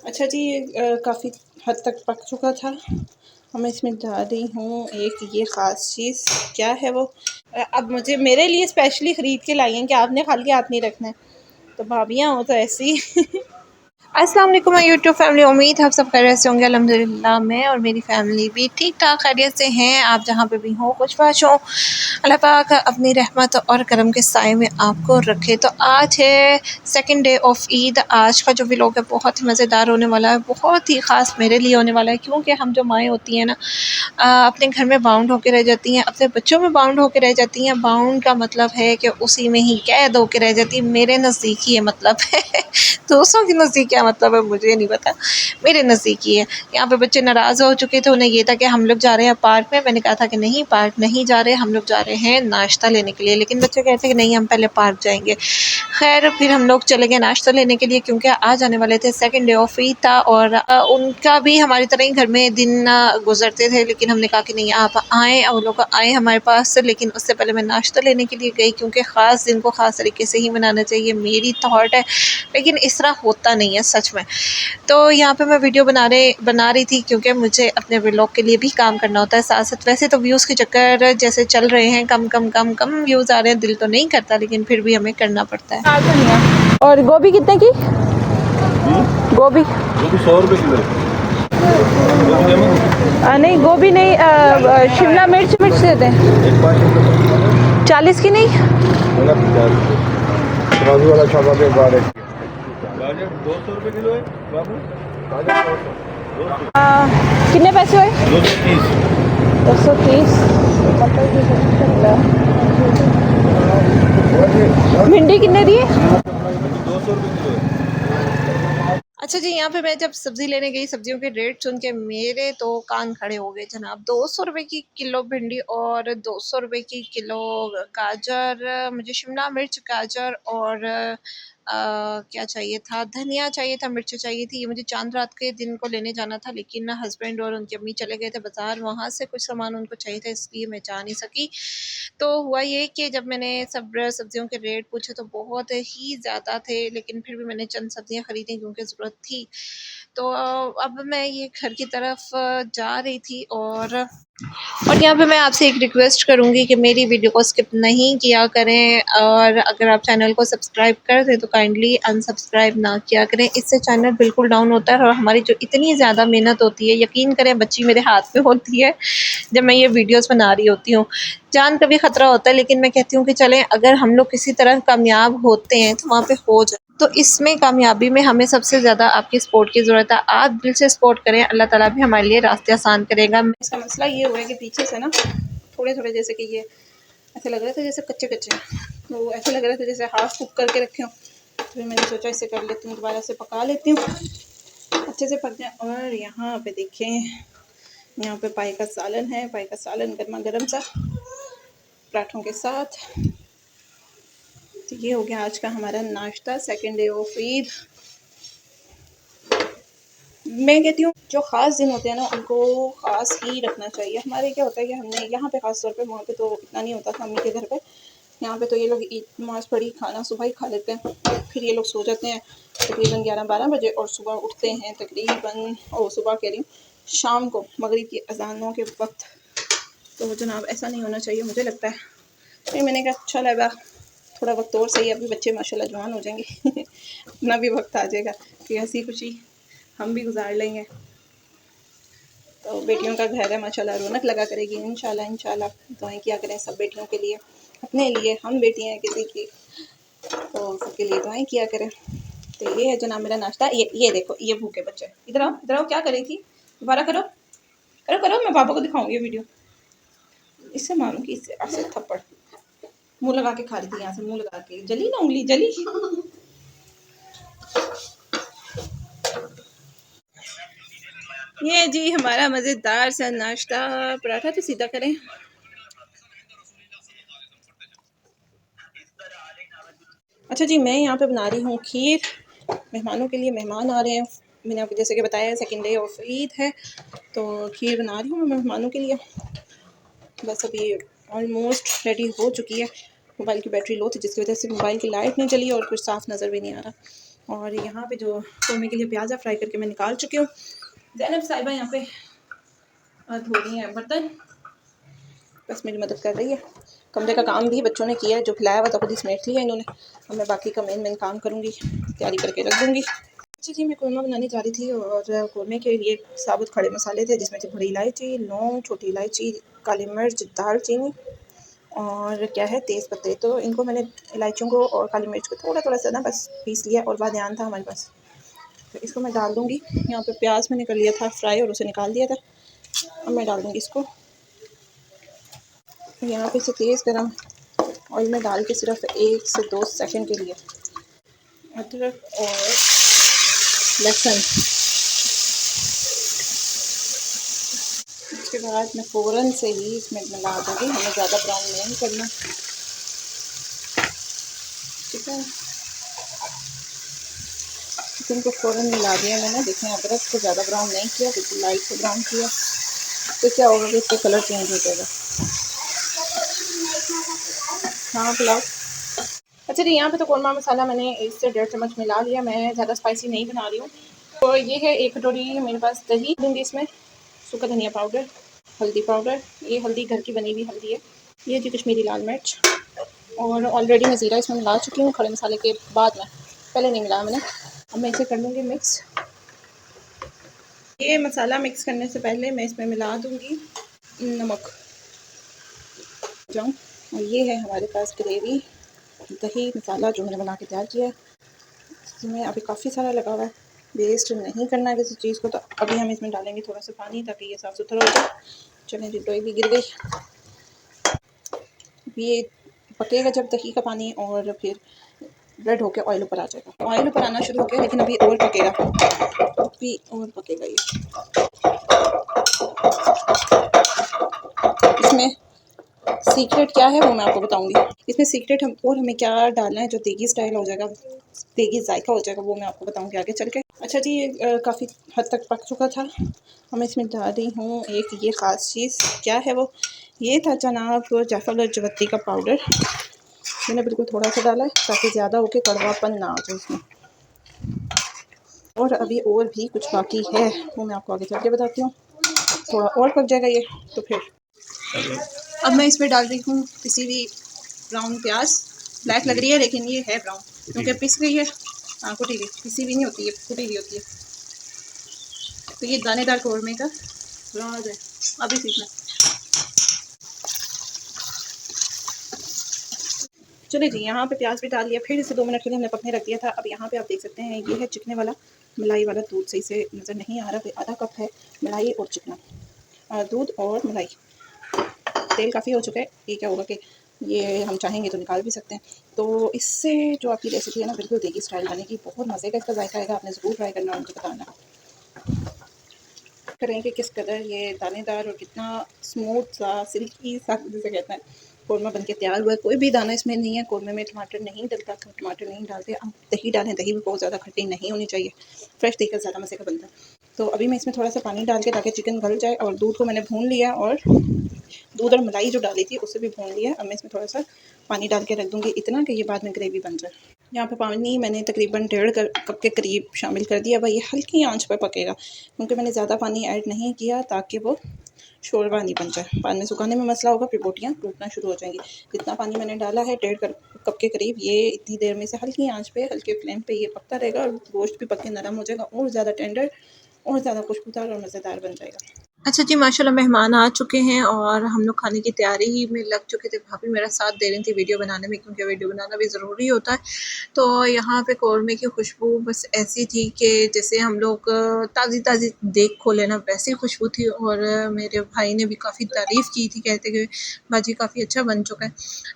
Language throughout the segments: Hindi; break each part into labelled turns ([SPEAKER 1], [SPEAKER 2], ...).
[SPEAKER 1] अच्छा जी, ये काफ़ी हद तक पक चुका था। अब मैं इसमें डाल रही हूँ एक ये ख़ास चीज़। क्या है वो? अब मुझे मेरे लिए स्पेशली ख़रीद के लाई हैं कि आपने खाली हाथ नहीं रखना है। तो भाभियाँ हो तो ऐसी अस्सलाम वालेकुम माय यूट्यूब फैमिली। उम्मीद है आप सब खैरियत से होंगे। अल्हम्दुलिल्लाह मैं और मेरी फैमिली भी ठीक ठाक खैरियत से हैं। आप जहाँ पे भी हो खुशबाश हो, अल्लाह पाक अपनी रहमत और करम के साए में आपको रखे। तो आज है सेकंड डे ऑफ ईद। आज का जो व्लॉग है बहुत ही मज़ेदार होने वाला है, बहुत ही ख़ास मेरे लिए होने वाला है, क्योंकि हम जो माएँ होती हैं ना अपने घर में बाउंड होकर रह जाती हैं, अपने बच्चों में बाउंड होकर रह जाती हैं। बाउंड का मतलब है कि उसी में ही कैद होकर रह जाती है। मेरे नज़दीक ही ये मतलब है दोस्तों के नज़दीक क्या मतलब है मुझे नहीं पता, मेरे नज़दीक ही है। यहाँ पे बच्चे नाराज़ हो चुके थे, उन्हें ये था कि हम लोग जा रहे हैं पार्क में। मैंने कहा था कि नहीं, पार्क नहीं जा रहे, हम लोग जा रहे हैं नाश्ता लेने के लिए, लेकिन बच्चे कहते हैं कि नहीं हम पहले पार्क जाएंगे। खैर फिर हम लोग चले गए नाश्ता लेने के लिए, क्योंकि आज आने वाले थे सेकंड डे ऑफ ईद था और उनका भी हमारी तरह ही घर में दिन गुजरते थे। लेकिन हमने कहा कि नहीं आप आएँ, और लोग आए हमारे पास, लेकिन उससे पहले मैं नाश्ता लेने के लिए गई, क्योंकि ख़ास दिन को ख़ास तरीके से ही मनाना चाहिए, मेरी थॉट है। लेकिन इस तरह होता नहीं है सच में। तो यहाँ पे मैं वीडियो बना रही थी, क्योंकि मुझे अपने व्लॉग के लिए भी काम करना होता है साथ साथ। वैसे तो व्यूज़ के चक्कर जैसे चल रहे हैं, कम कम कम कम व्यूज़ आ रहे हैं, दिल तो नहीं करता, लेकिन फिर भी हमें करना पड़ता है। और गोभी कितने की? गोभी
[SPEAKER 2] 100 रुपये किलो।
[SPEAKER 1] नहीं गोभी नहीं, शिमला मिर्च दे दें। 40 की नहीं?
[SPEAKER 2] बाजू वाला छापा पे गाजर 200 रुपये किलो है बाबू।
[SPEAKER 1] कितने पैसे हुए?
[SPEAKER 2] 230।
[SPEAKER 1] 230। भिंडी कितने दिए?
[SPEAKER 2] 200 रुपये किलो है।
[SPEAKER 1] अच्छा जी, यहाँ पे मैं जब सब्ज़ी लेने गई, सब्जियों के रेट सुन के मेरे तो कान खड़े हो गए जनाब। 200 रुपये की किलो भिंडी और 200 रुपये की किलो गाजर। मुझे शिमला मिर्च, गाजर और क्या चाहिए था, धनिया चाहिए था, मिर्च चाहिए थी। ये मुझे चांद रात के दिन को लेने जाना था, लेकिन ना हस्बैंड और उनकी अम्मी चले गए थे बाज़ार, वहाँ से कुछ सामान उनको चाहिए था, इसलिए मैं जा नहीं सकी। तो हुआ ये कि जब मैंने सब्जियों के रेट पूछे तो बहुत ही ज़्यादा थे, लेकिन फिर भी मैंने चंद सब्जियां खरीदी क्योंकि ज़रूरत थी। तो अब मैं ये घर की तरफ जा रही थी, और यहाँ पे मैं आपसे एक रिक्वेस्ट करूँगी कि मेरी वीडियो को स्किप नहीं किया करें, और अगर आप चैनल को सब्सक्राइब कर दें तो काइंडली अनसब्सक्राइब ना किया करें। इससे चैनल बिल्कुल डाउन होता है, और हमारी जो इतनी ज़्यादा मेहनत होती है, यकीन करें बच्ची मेरे हाथ में होती है जब मैं ये वीडियोस बना रही होती हूँ। जान का भी ख़तरा होता है, लेकिन मैं कहती हूँ कि चलें, अगर हम लोग किसी तरह कामयाब होते हैं तो वहाँ पे हो जाए। तो इसमें कामयाबी में हमें सबसे ज़्यादा आपकी सपोर्ट की ज़रूरत है। आप दिल से सपोर्ट करें, अल्लाह ताला भी हमारे लिए रास्ते आसान करेगा। इसका मसला ये हुआ है कि पीछे से ना थोड़े थोड़े, जैसे कि ये ऐसे लग रहे थे जैसे कच्चे कच्चे, तो ऐसे लग रहे थे जैसे हाफ कुक करके रखे हों। फिर मैंने सोचा इसे कर लेती हूँ, दोबारा से पका लेती हूँ, अच्छे से पक जाए। और यहाँ पे देखें, यहाँ पे पाई का सालन है, पाई का सालन गर्मा गर्म सा पराठों के साथ। तो ये हो गया आज का हमारा नाश्ता, सेकंड डे ऑफ ईद। मैं कहती हूँ जो ख़ास दिन होते हैं ना उनको ख़ास ही रखना चाहिए। हमारे क्या होता है कि हमने यहाँ पे ख़ास तौर पे, वहाँ पे तो इतना नहीं होता था अम्मी के घर पे। यहाँ पे तो ये लोग ईद नमाज़ पढ़ी, खाना सुबह ही खा लेते हैं, फिर ये लोग सो जाते हैं तकरीबन 11-12 बजे, और सुबह उठते हैं तकरीबन, सुबह कह रही हूँ, शाम को मगरिब की अजानों के वक्त। तो जनाब ऐसा नहीं होना चाहिए मुझे लगता है। फिर मैंने कहा अच्छा लगा, थोड़ा वक्त और सही, अभी बच्चे माशाल्लाह जवान हो जाएंगे अपना भी वक्त आ जाएगा कि हंसी खुशी हम भी गुजार लेंगे। तो बेटियों का घर है माशाल्लाह, रौनक लगा करेगी इंशाल्लाह। इंशाल्लाह दुआएं किया करें सब बेटियों के लिए, अपने लिए, हम बेटी हैं किसी की, तो सबके लिए दुआएं किया करें। तो ये है जनाब मेरा नाश्ता। ये देखो, ये भूखे बच्चे, इधर आओ इधर आओ, क्या कर रही थी, दोबारा करो करो करो, मैं पापा को दिखाऊंगी वीडियो। इससे मारूंगी, इससे ऐसे थप्पड़, मुंह लगा के खा रही थी, यहाँ से मुंह लगा के, जली ना उंगली जली। ये जी हमारा मज़ेदार सा नाश्ता। पराठा तो सीधा करें। अच्छा जी, मैं यहाँ पे बना रही हूँ खीर मेहमानों के लिए। मेहमान आ रहे हैं, मैंने आपको जैसे कि बताया सेकंड डे ऑफ ईद है, तो खीर बना रही हूँ मैं मेहमानों के लिए। बस अभी ऑलमोस्ट रेडी हो चुकी है। मोबाइल की बैटरी लो थी, जिसकी वजह से मोबाइल की लाइट नहीं चली और कुछ साफ़ नज़र भी नहीं आ रहा। और यहाँ पे जो कौरमे के लिए प्याज है फ्राई करके मैं निकाल चुकी हूँ। ज़ैनब साहिबा यहाँ पे धो रही हैं बर्तन, बस मेरी मदद कर रही है। कमरे का काम भी बच्चों ने किया है, जो खिलाया हुआ था खुद ही समेट लिया इन्होंने। अब मैं बाकी का मेन काम करूँगी, तैयारी करके रख दूँगी। अच्छा जी, मैं कौरमा बनाने जा रही थी और कौरमे के लिए साबुत खड़े मसाले थे, जिसमें थी बड़ी इलायची, लौंग, छोटी इलायची, काली मिर्च, दालचीनी और क्या है तेज़ पत्ते। तो इनको मैंने इलायचियों को और काली मिर्च को थोड़ा थोड़ा सा ना बस पीस लिया और बादयान था हमारे पास, तो इसको मैं डाल दूँगी। यहाँ पे प्याज मैंने कर लिया था फ्राई और उसे निकाल दिया था। अब मैं डाल दूँगी इसको यहाँ पे इसे तेज़ गरम ऑयल में डाल के सिर्फ 1 से 2 सेकंड के लिए अदरक और लहसुन। उसके बाद मैं फ़ौरन से ही इसमें मिला दूँगी, हमें ज़्यादा ब्राउन नहीं करना, ठीक है। चिकन को फ़ौरन मिला दिया मैंने। देखें अदरक को ज़्यादा ब्राउन नहीं किया, बिल्कुल लाइट से ब्राउन किया, तो क्या होगा कि इसका कलर चेंज हो जाएगा। हाँ पुलाव। अच्छा जी, यहाँ पे तो कौरमा मसाला मैंने 1 से 1.5 चम्मच मिला लिया। मैं ज़्यादा स्पाइसी नहीं बना रही हूँ। तो ये है 1 कटोरी मेरे पास दही दूँगी इसमें, सूखा धनिया पाउडर, हल्दी पाउडर, ये हल्दी घर की बनी हुई हल्दी है, ये जी कश्मीरी लाल मिर्च और ऑलरेडी मैं ज़ीरा इसमें मिला चुकी हूँ खड़े मसाले के बाद में, पहले नहीं मिलाया मैंने। अब मैं इसे कर लूँगी मिक्स। ये मसाला मिक्स करने से पहले मैं इसमें मिला दूँगी नमक जाऊँ। और ये है हमारे पास ग्रेवी, दही मसाला जो मैंने बना के तैयार किया है। इसमें अभी काफ़ी सारा लगा हुआ है, वेस्ट नहीं करना है किसी चीज़ को। तो अभी हम इसमें डालेंगे थोड़ा सा पानी ताकि ये साफ़ सुथरा हो जाए। चलें जी, लोई भी गिर गई। ये पकेगा जब दही का पानी और फिर रेड होके ऑयल ऊपर आ जाएगा। ऑयल ऊपर आना शुरू हो गया, लेकिन अभी और पकेगा, अभी और पकेगा ये। इसमें सीक्रेट क्या है वो मैं आपको बताऊंगी। इसमें सीक्रेट हमें क्या डालना है जो देगी स्टाइल हो जाएगा, देगी जायका हो जाएगा, वो मैं आपको बताऊंगी आगे चल के। अच्छा जी, ये काफ़ी हद तक पक चुका था। मैं इसमें डाल रही हूँ एक ये ख़ास चीज़। क्या है वो? ये था जनाब जायफल और जवत्ती का पाउडर। मैंने बिल्कुल थोड़ा सा डाला है ताकि ज़्यादा होके कड़वापन ना आ जाए इसमें। और अभी और भी कुछ बाकी है, वो मैं आपको आगे चल के बताती हूँ। थोड़ा और पक जाएगा ये तो फिर। अब मैं इसमें डाल रही हूँ पिसी हुई ब्राउन प्याज। ब्लैक लग रही है लेकिन ये है ब्राउन, क्योंकि पिस गई है। हाँ, कुटी हुई, पिसी हुई नहीं होती है, कुटी हुई होती है। तो ये दानेदार कौरमे का राज है, अभी सीखना। चलिए जी, यहाँ पे प्याज भी डाल लिया, फिर इसे 2 मिनट के लिए हमने पकने रख दिया था। अब यहाँ पे आप देख सकते हैं ये है चिकने वाला मलाई वाला दूध। सही से नज़र नहीं आ रहा, आधा कप है मलाई और चिकना दूध और मलाई। तेल काफ़ी हो चुका है। ये क्या होगा कि ये हम चाहेंगे तो निकाल भी सकते हैं। तो इससे जो आपकी रेसिपी है ना बिल्कुल देगी स्टाइल बनेगी, बहुत मज़े का इसका जायका आएगा। आपने ज़रूर ट्राई करना और मुझे बताना करेंगे किस कदर ये दानेदार और कितना स्मूथ सा सिल्की सा जिसे कहते हैं कौरमा बन के तैयार हुआ है। कोई भी दाना इसमें नहीं है, कौरमे में टमाटर नहीं डलता, टमाटर नहीं डालते। आप दही डालें, दही भी बहुत ज़्यादा खट्टी नहीं होनी चाहिए, फ्रेश दही का ज़्यादा मज़े का बनता है। तो अभी मैं इसमें थोड़ा सा पानी डाल के ताकि चिकन गल जाए, और दूध को मैंने भून लिया और दूध और मलाई जो डाली थी उससे भी भून लिया। अब मैं इसमें थोड़ा सा पानी डाल के रख दूँगी, इतना कि ये बाद में ग्रेवी बन जाए। यहाँ पे पानी मैंने तकरीबन 1.5 कप के करीब शामिल कर दिया। भाई ये हल्की आंच पर पकेगा, क्योंकि मैंने ज़्यादा पानी ऐड नहीं किया ताकि वो शोरबा नहीं बन जाए। बाद में सुखाने में मसला होगा, फिर बोटियाँ टूटना शुरू हो जाएंगी। जितना पानी मैंने डाला है 1.5 कप के करीब, ये इतनी देर में से हल्की आंच पे हल्के फ्लेम पे ये पकता रहेगा और गोश्त भी पक के नरम हो जाएगा और ज़्यादा टेंडर और ज़्यादा खुशबूदार और मज़ेदार बन जाएगा। अच्छा जी, माशाल्लाह मेहमान आ चुके हैं और हम लोग खाने की तैयारी ही में लग चुके थे। भाभी मेरा साथ दे रही थी वीडियो बनाने में, क्योंकि वीडियो बनाना भी ज़रूरी होता है। तो यहाँ पे कौरमे की खुशबू बस ऐसी थी कि जैसे हम लोग ताज़ी-ताज़ी देग खोले ना, वैसी खुशबू थी। और मेरे भाई ने भी काफ़ी तारीफ़ की थी, कहते कि बाजी काफ़ी अच्छा बन चुका है।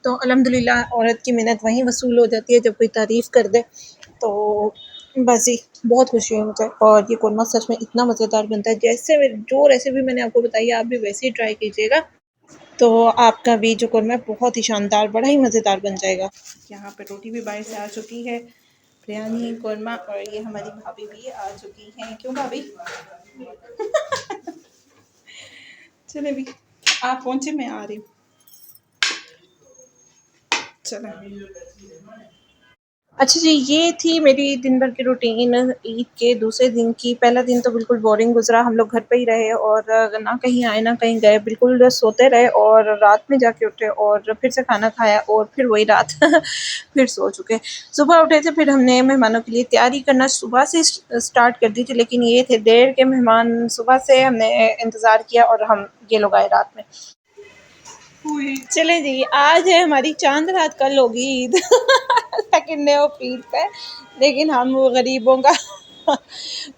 [SPEAKER 1] तो अल्हम्दुलिल्लाह औरत की मिन्नत वहीं वसूल हो जाती है जब कोई तारीफ़ कर दे। तो बस जी, बहुत खुशी हुई मुझे। और ये कौरमा सच में इतना मज़ेदार बनता है, जैसे जो रेसिपी मैंने आपको बताई है आप भी वैसे ही ट्राई कीजिएगा, तो आपका भी जो कौरमा है बहुत ही शानदार, बड़ा ही मज़ेदार बन जाएगा। यहाँ पे रोटी भी बाहर से आ चुकी है, बिरयानी, कौरमा, और ये हमारी भाभी भी आ चुकी हैं। क्यों भाभी? चले भी, आप पहुँचे, मैं आ रही हूँ। चलो अच्छा जी, ये थी मेरी दिन भर की रूटीन ईद के दूसरे दिन की। पहला दिन तो बिल्कुल बोरिंग गुज़रा, हम लोग घर पे ही रहे और ना कहीं आए ना कहीं गए, बिल्कुल सोते रहे और रात में जाके उठे और फिर से खाना खाया और फिर वही रात फिर सो चुके। सुबह उठे थे, फिर हमने मेहमानों के लिए तैयारी करना सुबह से स्टार्ट कर दी थी, लेकिन ये थे देर के मेहमान। सुबह से हमने इंतज़ार किया और हम ये लोग आए रात में। चलें जी, आज है हमारी चाँद रात, कल होगी Eid second day of Eid का है, लेकिन हम वो गरीबों का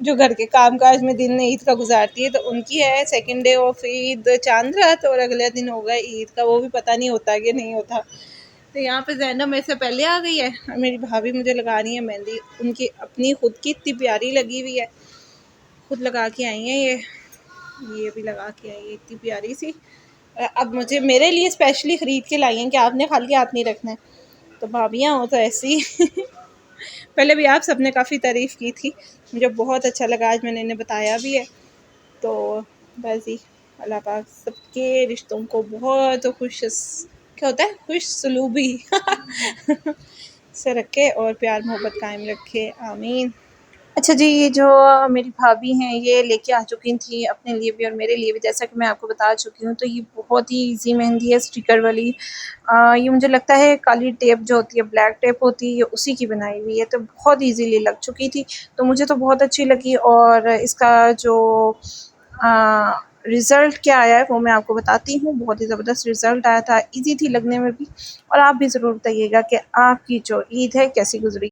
[SPEAKER 1] जो घर के कामकाज में दिन ईद का गुजारती है, तो उनकी है सेकंड डे ऑफ ईद चाँद रात और अगले दिन होगा ईद का, वो भी पता नहीं होता कि नहीं होता। तो यहाँ पे ज़ैनब मेरे से पहले आ गई है और मेरी भाभी मुझे लगा रही है मेहंदी। उनकी अपनी खुद की इतनी प्यारी लगी हुई है, खुद लगा के आई हैं ये भी लगा के आई है इतनी प्यारी सी। अब मुझे मेरे लिए स्पेशली ख़रीद के लाई हैं कि आपने खाली हाथ नहीं रखना है, तो भाभियाँ हो तो ऐसी पहले भी आप सबने काफ़ी तारीफ़ की थी, मुझे बहुत अच्छा लगा, आज मैंने इन्हें बताया भी है। तो बस जी, अल्लाह पाक सबके रिश्तों को बहुत क्या होता है, खुश सलूबी से रखे और प्यार मोहब्बत कायम रखे, आमीन। अच्छा जी, ये जो मेरी भाभी हैं, ये लेके आ चुकी थी अपने लिए भी और मेरे लिए भी, जैसा कि मैं आपको बता चुकी हूँ। तो ये बहुत ही ईज़ी मेहंदी है, स्टिकर वाली। ये मुझे लगता है काली टेप जो होती है, ब्लैक टेप होती है, उसी की बनाई हुई है, तो बहुत ईज़िली लग चुकी थी। तो मुझे तो बहुत अच्छी लगी और इसका जो रिज़ल्ट क्या आया है वो मैं आपको बताती हूँ। बहुत ही ज़बरदस्त रिज़ल्ट आया था, ईज़ी थी लगने में भी। और आप भी ज़रूर बताइएगा कि आपकी जो ईद है कैसी गुज़री।